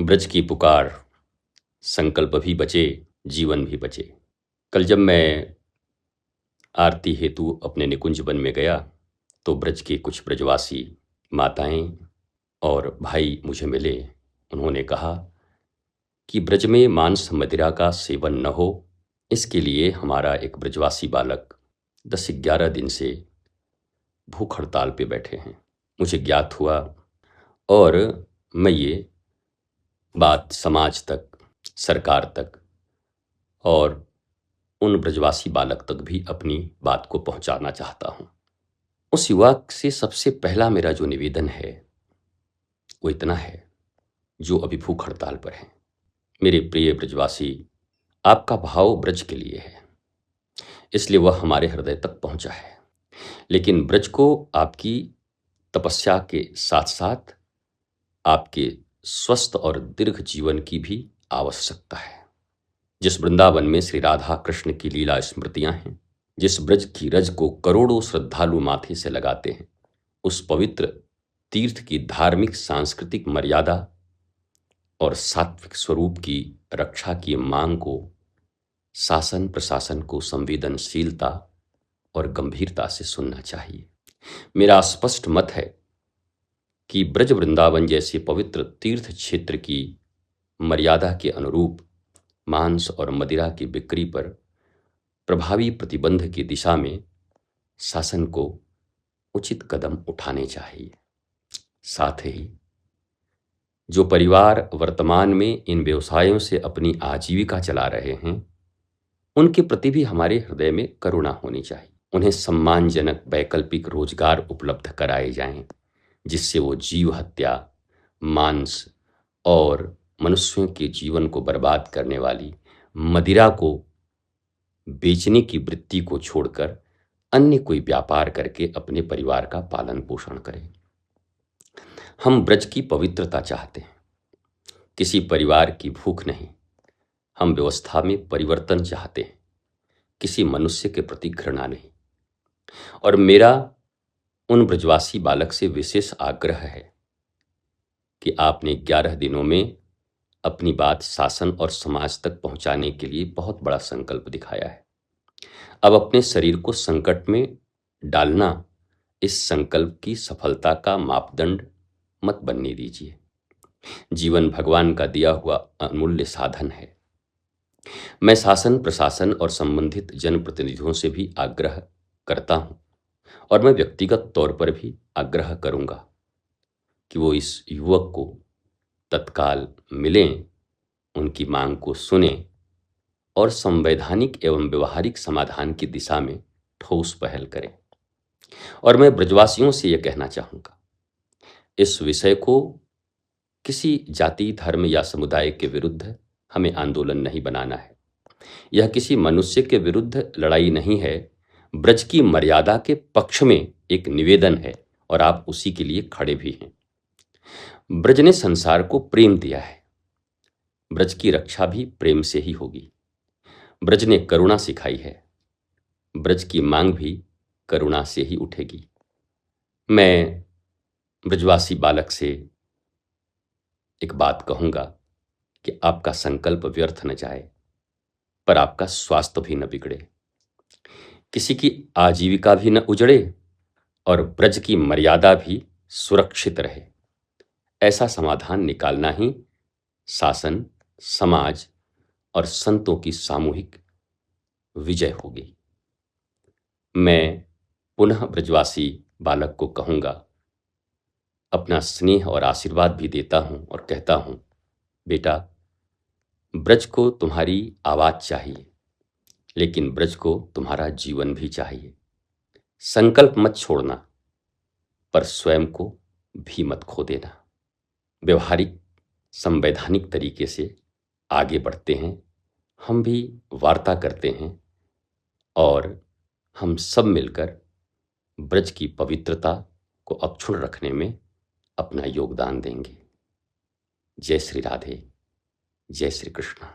ब्रज की पुकार, संकल्प भी बचे, जीवन भी बचे। कल जब मैं आरती हेतु अपने निकुंज वन में गया, तो ब्रज के कुछ ब्रजवासी माताएं और भाई मुझे मिले। उन्होंने कहा कि ब्रज में मांस मदिरा का सेवन न हो, इसके लिए हमारा एक ब्रजवासी बालक 10-11 दिन से भूख हड़ताल पे बैठे हैं। मुझे ज्ञात हुआ और मैं ये बात समाज तक, सरकार तक और उन ब्रजवासी बालक तक भी अपनी बात को पहुंचाना चाहता हूं। उस युवक से सबसे पहला मेरा जो निवेदन है वो इतना है, जो अभी भूख हड़ताल पर है। मेरे प्रिय ब्रजवासी, आपका भाव ब्रज के लिए है, इसलिए वह हमारे हृदय तक पहुंचा है। लेकिन ब्रज को आपकी तपस्या के साथ साथ आपके स्वस्थ और दीर्घ जीवन की भी आवश्यकता है। जिस वृंदावन में श्री राधा कृष्ण की लीला स्मृतियां हैं, जिस ब्रज की रज को करोड़ों श्रद्धालु माथे से लगाते हैं, उस पवित्र तीर्थ की धार्मिक सांस्कृतिक मर्यादा और सात्विक स्वरूप की रक्षा की मांग को शासन प्रशासन को संवेदनशीलता और गंभीरता से सुनना चाहिए। मेरा स्पष्ट मत है कि ब्रज वृंदावन जैसे पवित्र तीर्थ क्षेत्र की मर्यादा के अनुरूप मांस और मदिरा की बिक्री पर प्रभावी प्रतिबंध की दिशा में शासन को उचित कदम उठाने चाहिए। साथ ही जो परिवार वर्तमान में इन व्यवसायों से अपनी आजीविका चला रहे हैं, उनके प्रति भी हमारे हृदय में करुणा होनी चाहिए। उन्हें सम्मानजनक वैकल्पिक रोजगार उपलब्ध कराए जाएं, जिससे वो जीव हत्या, मांस और मनुष्यों के जीवन को बर्बाद करने वाली मदिरा को बेचने की वृत्ति को छोड़कर अन्य कोई व्यापार करके अपने परिवार का पालन पोषण करें। हम ब्रज की पवित्रता चाहते हैं, किसी परिवार की भूख नहीं। हम व्यवस्था में परिवर्तन चाहते हैं, किसी मनुष्य के प्रति घृणा नहीं। और मेरा उन ब्रजवासी बालक से विशेष आग्रह है कि आपने 11 दिनों में अपनी बात शासन और समाज तक पहुंचाने के लिए बहुत बड़ा संकल्प दिखाया है। अब अपने शरीर को संकट में डालना इस संकल्प की सफलता का मापदंड मत बनने दीजिए। जीवन भगवान का दिया हुआ अमूल्य साधन है। मैं शासन प्रशासन और संबंधित जनप्रतिनिधियों से भी आग्रह करता हूं, और मैं व्यक्तिगत तौर पर भी आग्रह करूंगा कि वो इस युवक को तत्काल मिलें, उनकी मांग को सुनें और संवैधानिक एवं व्यवहारिक समाधान की दिशा में ठोस पहल करें। और मैं ब्रजवासियों से यह कहना चाहूंगा, इस विषय को किसी जाति, धर्म या समुदाय के विरुद्ध हमें आंदोलन नहीं बनाना है। यह किसी मनुष्य के विरुद्ध लड़ाई नहीं है, ब्रज की मर्यादा के पक्ष में एक निवेदन है, और आप उसी के लिए खड़े भी हैं। ब्रज ने संसार को प्रेम दिया है, ब्रज की रक्षा भी प्रेम से ही होगी। ब्रज ने करुणा सिखाई है, ब्रज की मांग भी करुणा से ही उठेगी। मैं ब्रजवासी बालक से एक बात कहूंगा कि आपका संकल्प व्यर्थ न जाए, पर आपका स्वास्थ्य भी न बिगड़े, किसी की आजीविका भी न उजड़े और ब्रज की मर्यादा भी सुरक्षित रहे। ऐसा समाधान निकालना ही शासन, समाज और संतों की सामूहिक विजय होगी। मैं पुनः ब्रजवासी बालक को कहूंगा, अपना स्नेह और आशीर्वाद भी देता हूं और कहता हूं, बेटा, ब्रज को तुम्हारी आवाज चाहिए, लेकिन ब्रज को तुम्हारा जीवन भी चाहिए। संकल्प मत छोड़ना, पर स्वयं को भी मत खो देना। व्यवहारिक संवैधानिक तरीके से आगे बढ़ते हैं, हम भी वार्ता करते हैं और हम सब मिलकर ब्रज की पवित्रता को अक्षुण्ण रखने में अपना योगदान देंगे। जय श्री राधे, जय श्री कृष्ण।